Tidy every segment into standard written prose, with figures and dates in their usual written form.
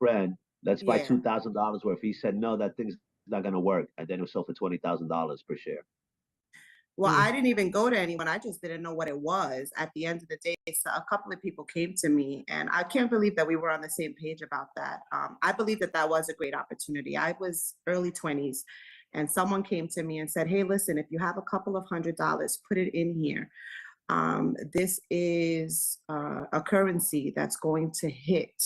friend, let's buy Yeah. $2,000 worth. He said, no, that thing's not going to work. And then it was sold for $20,000 per share. Well, I didn't even go to anyone. I just didn't know what it was. At the end of the day, so a couple of people came to me, and I can't believe that we were on the same page about that. I believe that that was a great opportunity. I was early 20s, and someone came to me and said, "Hey, listen, if you have a couple of $100, put it in here. This is a currency that's going to hit."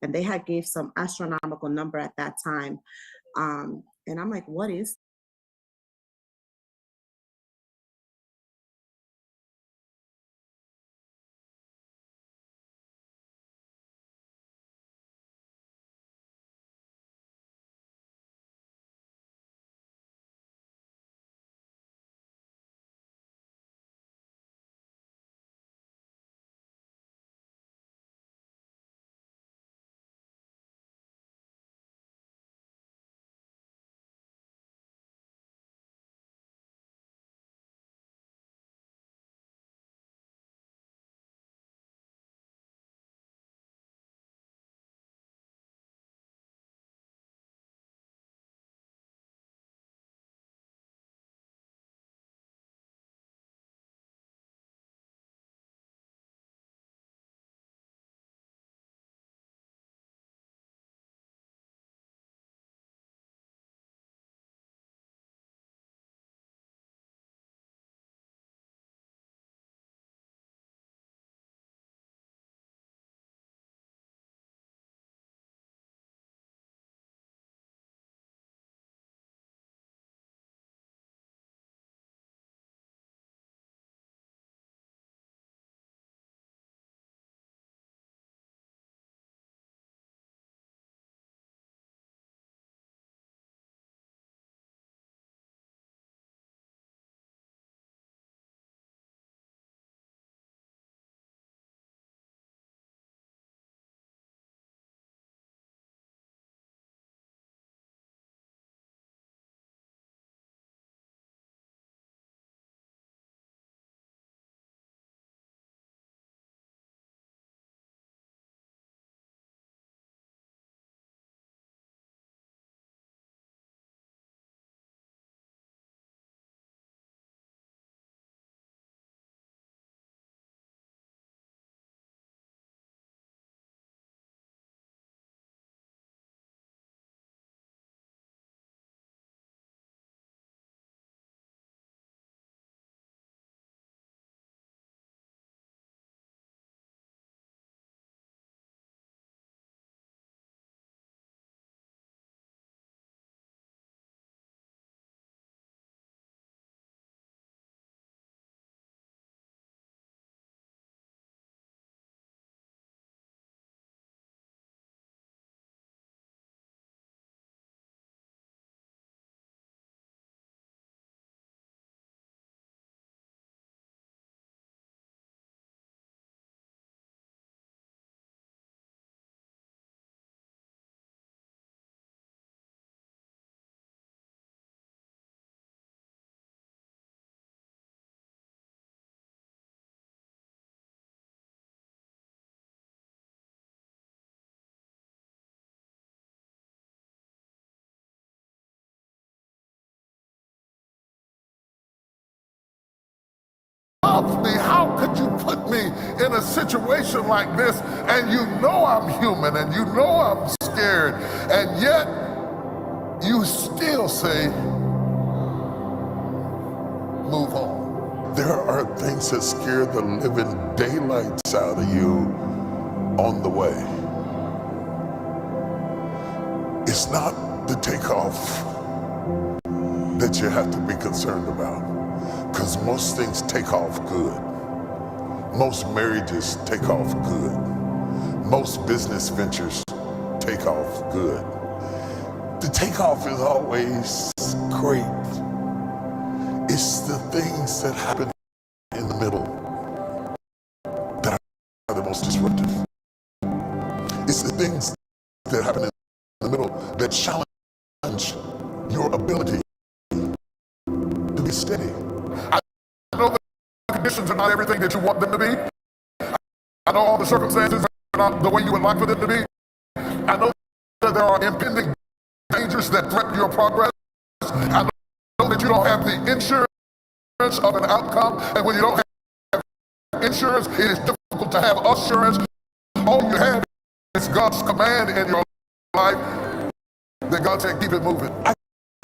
And they had gave some astronomical number at that time. And I'm like, "What is Me, how could you put me in a situation like this? And you know I'm human, and you know I'm scared, and yet you still say, move on. There are things that scare the living daylights out of you on the way. It's not the takeoff that you have to be concerned about, because most things take off good. Most marriages take off good. Most business ventures take off good. The takeoff is always great. It's the things that happen in the middle that are the most disruptive. It's the things that happen in the middle that challenge your ability to be steady. I know the conditions are not everything that you want them to be. I know all the circumstances are not the way you would like for them to be. I know there are impending dangers that threaten your progress. I know that you don't have the insurance of an outcome, and when you don't have insurance, it is difficult to have assurance. All you have is God's command in your life that God said, keep it moving. I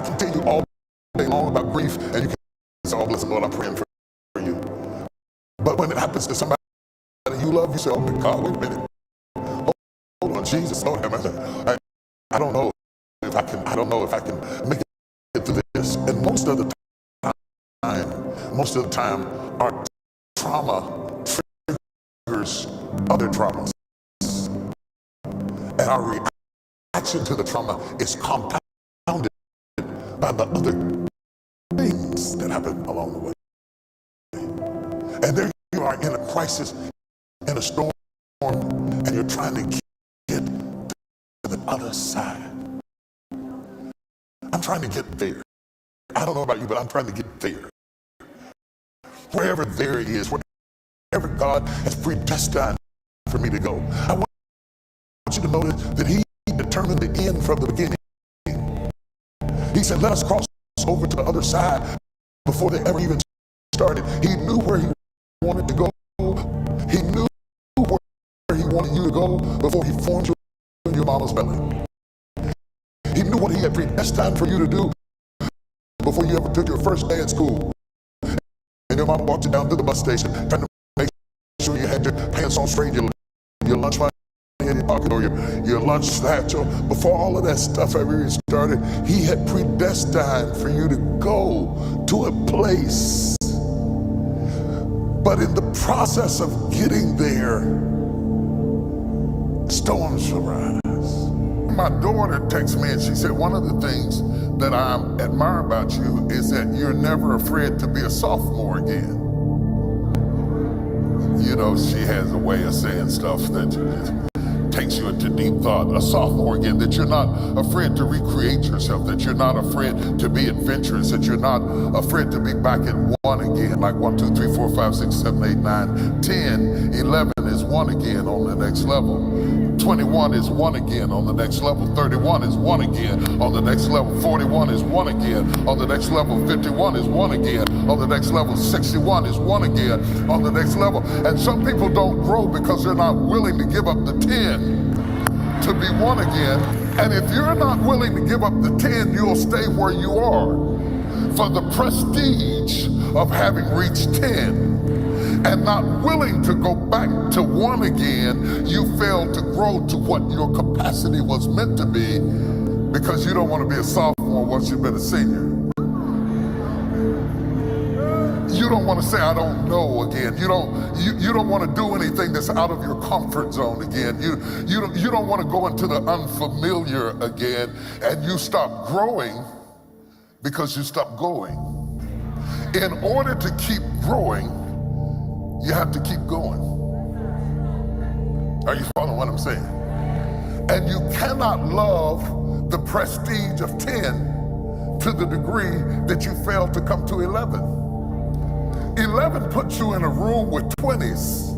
can tell you all day long about grief, and you can say, oh, listen, Lord, I'm praying for you. But when it happens to somebody you love, you say, oh my God, wait a minute. Hold on, Jesus, Lord have mercy. I don't know if I can make it through this. And most of the time, our trauma triggers other traumas. And our reaction to the trauma is compounded by the other things that happen along the way. And there you are in a crisis, in a storm, and you're trying to get to the other side. I'm trying to get there. I don't know about you, but I'm trying to get there. Wherever there is, wherever God has predestined for me to go. I want you to notice that He determined the end from the beginning. He said, let us cross over to the other side before they ever even started. He knew where He wanted to go. He knew where He wanted you to go before He formed you in your mama's belly. He knew what He had predestined for you to do before you ever took your first day at school. And your mama walked you down to the bus station trying to make sure you had your pants on straight, your lunch money in your pocket, or your lunch satchel. Before all of that stuff ever even started, He had predestined for you to go to a place. But in the process of getting there, storms arise. My daughter texted me and she said, one of the things that I admire about you is that you're never afraid to be a sophomore again. You know, she has a way of saying stuff that takes you into deep thought. A sophomore again, that you're not afraid to recreate yourself, that you're not afraid to be adventurous, that you're not afraid to be back at one again, like 1, 2, 3, 4, 5, 6, 7, 8, 9, 10, 11 is one again on the next level. 21 is one again on the next level. 31 is one again on the next level. 41 is one again on the next level. 51 is one again on the next level. 61 is one again on the next level. And some people don't grow because they're not willing to give up the 10 to be one again. And if you're not willing to give up the 10, you'll stay where you are for the prestige of having reached 10. And not willing to go back to one again, you fail to grow to what your capacity was meant to be, because you don't want to be a sophomore once you've been a senior. You don't want to say, I don't know again. You don't want to do anything that's out of your comfort zone again. You don't want to go into the unfamiliar again, and you stop growing because you stop going. In order to keep growing, you have to keep going. Are you following what I'm saying? And you cannot love the prestige of 10 to the degree that you fail to come to 11. 11 puts you in a room with 20s.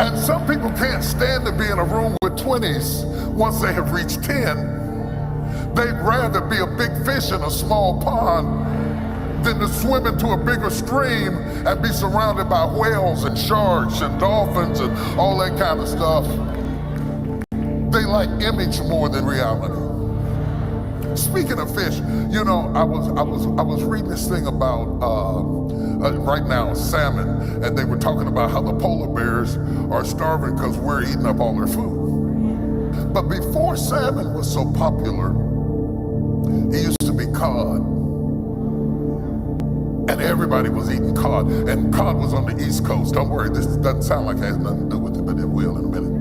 And some people can't stand to be in a room with 20s once they have reached 10. They'd rather be a big fish in a small pond than to swim into a bigger stream and be surrounded by whales and sharks and dolphins and all that kind of stuff. They like image more than reality. Speaking of fish, you know, I was reading this thing about right now salmon, and they were talking about how the polar bears are starving because we're eating up all their food. But before salmon was so popular, it used to be cod. And everybody was eating cod, and cod was on the East Coast. Don't worry, this doesn't sound like it has nothing to do with it, but it will in a minute.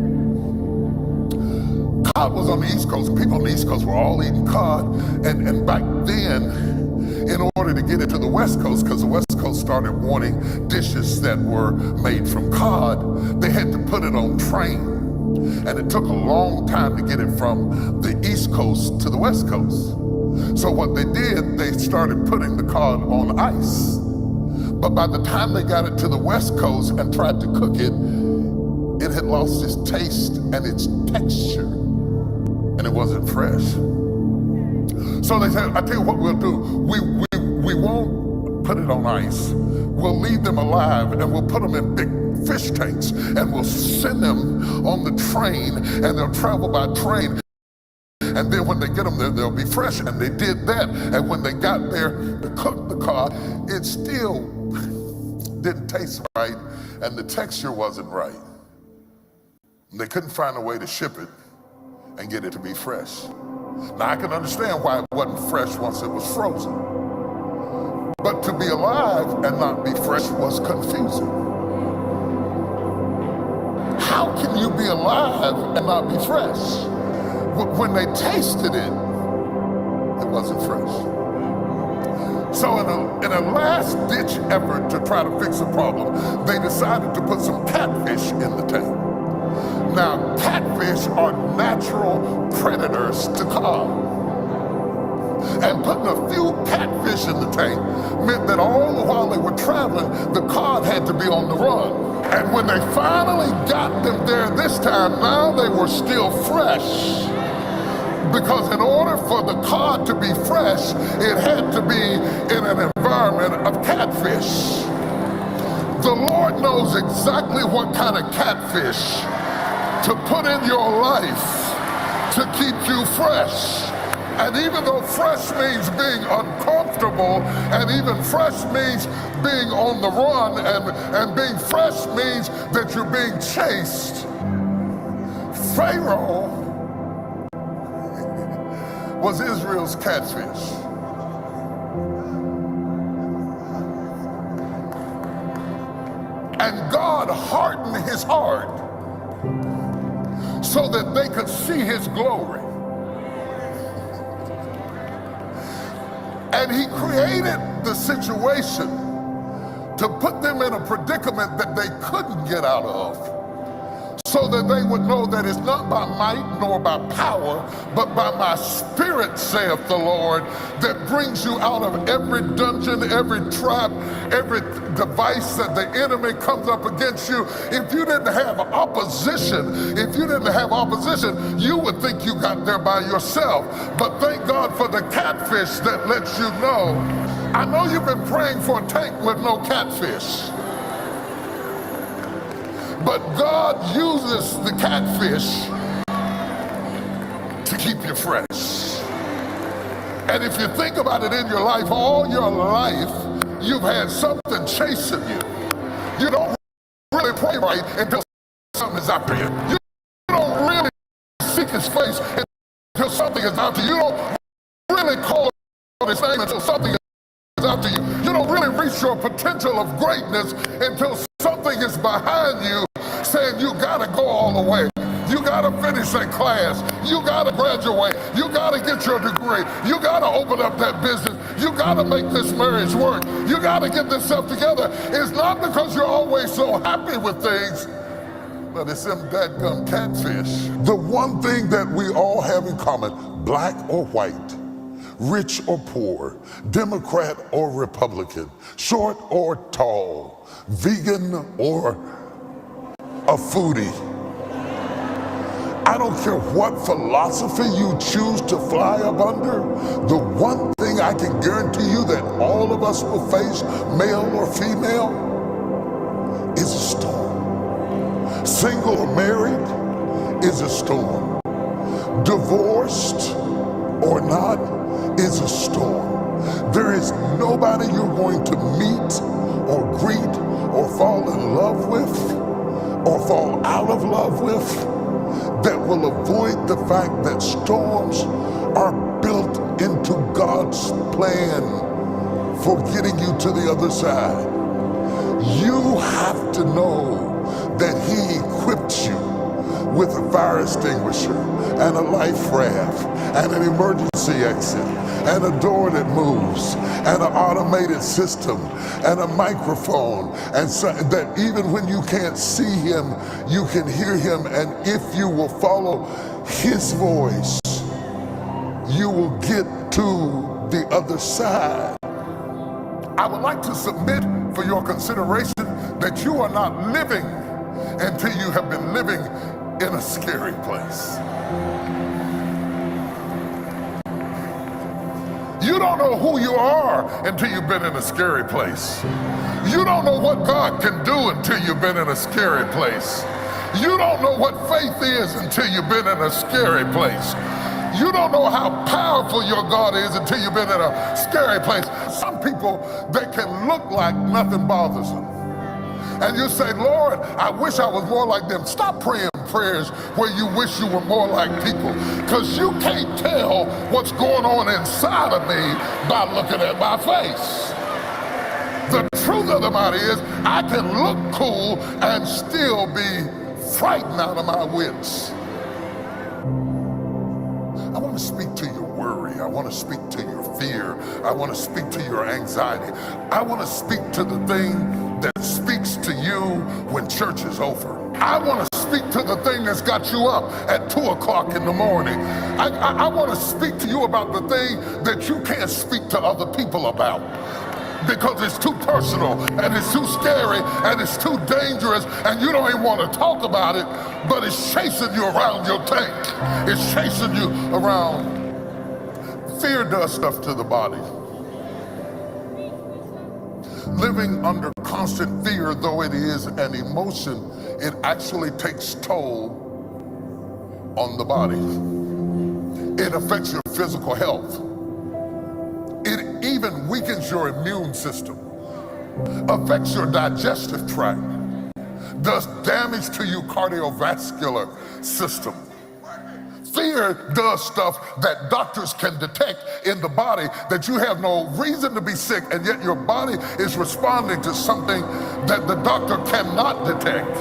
Cod was on the East Coast. People on the East Coast were all eating cod, and back then, in order to get it to the West Coast, because the West Coast started wanting dishes that were made from cod, they had to put it on train. And it took a long time to get it from the East Coast to the West Coast. So what they did, they started putting the cod on ice. But by the time they got it to the West Coast and tried to cook it, it had lost its taste and its texture, and it wasn't fresh. So they said, I tell you what we'll do. We won't put it on ice. We'll leave them alive, and we'll put them in big fish tanks, and we'll send them on the train, and they'll travel by train. And then when they get them there, they'll be fresh. And they did that. And when they got there to cook the cod, it still didn't taste right, and the texture wasn't right. And they couldn't find a way to ship it and get it to be fresh. Now, I can understand why it wasn't fresh once it was frozen. But to be alive and not be fresh was confusing. How can you be alive and not be fresh? When they tasted it, it wasn't fresh. So in a last-ditch effort to try to fix the problem, they decided to put some catfish in the tank. Now, catfish are natural predators to cod. And putting a few catfish in the tank meant that all the while they were traveling, the cod had to be on the run. And when they finally got them there this time, now they were still fresh. Because in order for the cod to be fresh, it had to be in an environment of catfish. The Lord knows exactly what kind of catfish to put in your life to keep you fresh. And even though fresh means being uncomfortable, and even fresh means being on the run, and being fresh means that you're being chased, Pharaoh was Israel's catfish. And God hardened his heart so that they could see his glory. And he created the situation to put them in a predicament that they couldn't get out of, so that they would know that it's not by might nor by power, but by my spirit, saith the Lord, that brings you out of every dungeon, every trap, every device that the enemy comes up against you. If you didn't have opposition, you would think you got there by yourself. But thank God for the catfish that lets you know. I know you've been praying for a tank with no catfish. But God uses the catfish to keep you fresh. And if you think about it in your life, all your life, you've had something chasing you. You don't really pray right until something is after you. You don't really seek his face until something is after you. You don't really call on his name until something is after you. You don't really reach your potential of greatness until something is behind you saying you gotta go all the way. You gotta finish that class. You gotta graduate. You gotta get your degree. You gotta open up that business. You gotta make this marriage work. You gotta get this stuff together. It's not because you're always so happy with things, but it's them dadgum catfish. The one thing that we all have in common, black or white, rich or poor, Democrat or Republican, short or tall, vegan or a foodie. I don't care what philosophy you choose to fly up under, the one thing I can guarantee you that all of us will face, male or female, is a storm. Single or married is a storm. Divorced or not is a storm. There is nobody you're going to meet or greet or fall in love with or fall out of love with that will avoid the fact that storms are built into God's plan for getting you to the other side. You have to know that he equipped you with a fire extinguisher and a life raft and an emergency exit and a door that moves and an automated system and a microphone, and so that even when you can't see him, you can hear him, and if you will follow his voice, you will get to the other side. I would like to submit for your consideration that you are not living until you have been living in a scary place. You don't know who you are until you've been in a scary place. You don't know what God can do until you've been in a scary place. You don't know what faith is until you've been in a scary place. You don't know how powerful your God is until you've been in a scary place. Some people, they can look like nothing bothers them. And you say, Lord, I wish I was more like them. Stop praying prayers where you wish you were more like people, because you can't tell what's going on inside of me by looking at my face. The truth of the matter is, I can look cool and still be frightened out of my wits. I want to speak to your worry. I want to speak to your fear. I want to speak to your anxiety. I want to speak to the thing that speaks to you when church is over. I want to speak to the thing that's got you up at 2 o'clock in the morning. I want to speak to you about the thing that you can't speak to other people about, because it's too personal and it's too scary and it's too dangerous and you don't even want to talk about it, but it's chasing you around your tank. It's chasing you around. Fear does stuff to the body. Living under constant fear, though it is an emotion, it actually takes toll on the body. It affects your physical health. It even weakens your immune system, affects your digestive tract, does damage to your cardiovascular system. Fear does stuff that doctors can detect in the body that you have no reason to be sick, and yet your body is responding to something that the doctor cannot detect.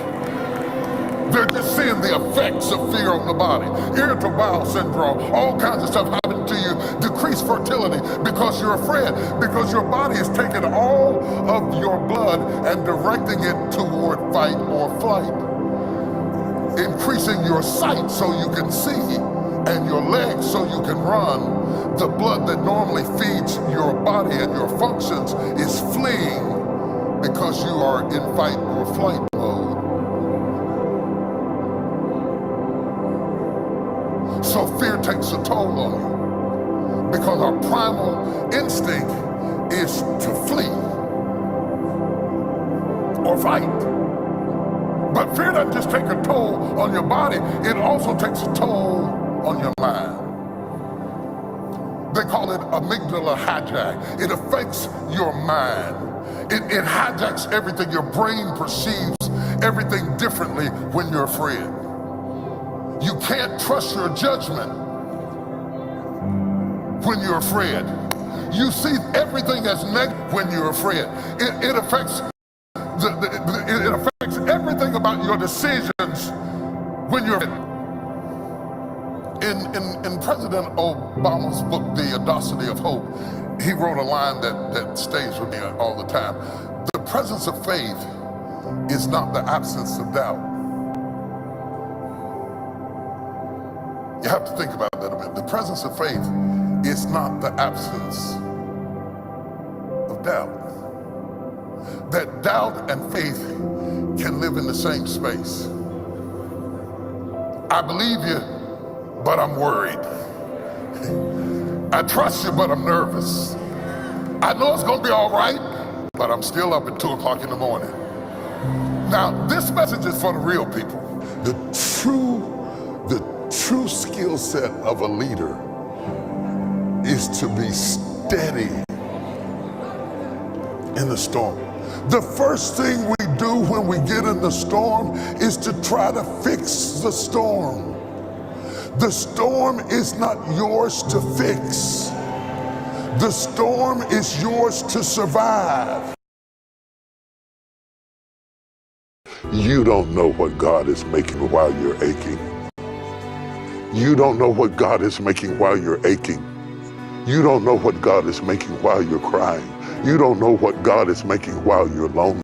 They're just seeing the effects of fear on the body. Irritable bowel syndrome, all kinds of stuff happening to you. Decreased fertility because you're afraid, because your body is taking all of your blood and directing it toward fight or flight. Increasing your sight so you can see, and your legs so you can run. The blood that normally feeds your body and your functions is fleeing because you are in fight or flight mode. So fear takes a toll on you, because our primal instinct is to flee or fight. But fear doesn't just take a toll on your body, it also takes a toll on your mind. They call it amygdala hijack. It affects your mind. It hijacks everything. Your brain perceives everything differently when you're afraid. You can't trust your judgment when you're afraid. You see everything as negative when you're afraid. It affects it affects everything about your decisions when you're in President Obama's book, The Audacity of Hope, he wrote a line that stays with me all the time. The presence of faith is not the absence of doubt. You have to think about that a bit. The presence of faith is not the absence of doubt. That doubt and faith can live in the same space. I believe you, but I'm worried. I trust you, but I'm nervous. I know it's gonna be all right, but I'm still up at 2 o'clock in the morning. Now, this message is for the real people. The true skill set of a leader is to be steady in the storm. The first thing we do when we get in the storm is to try to fix the storm. The storm is not yours to fix. The storm is yours to survive. You don't know what God is making while you're aching. You don't know what God is making while you're aching. You don't know what God is making while you're crying. You don't know what God is making while you're lonely.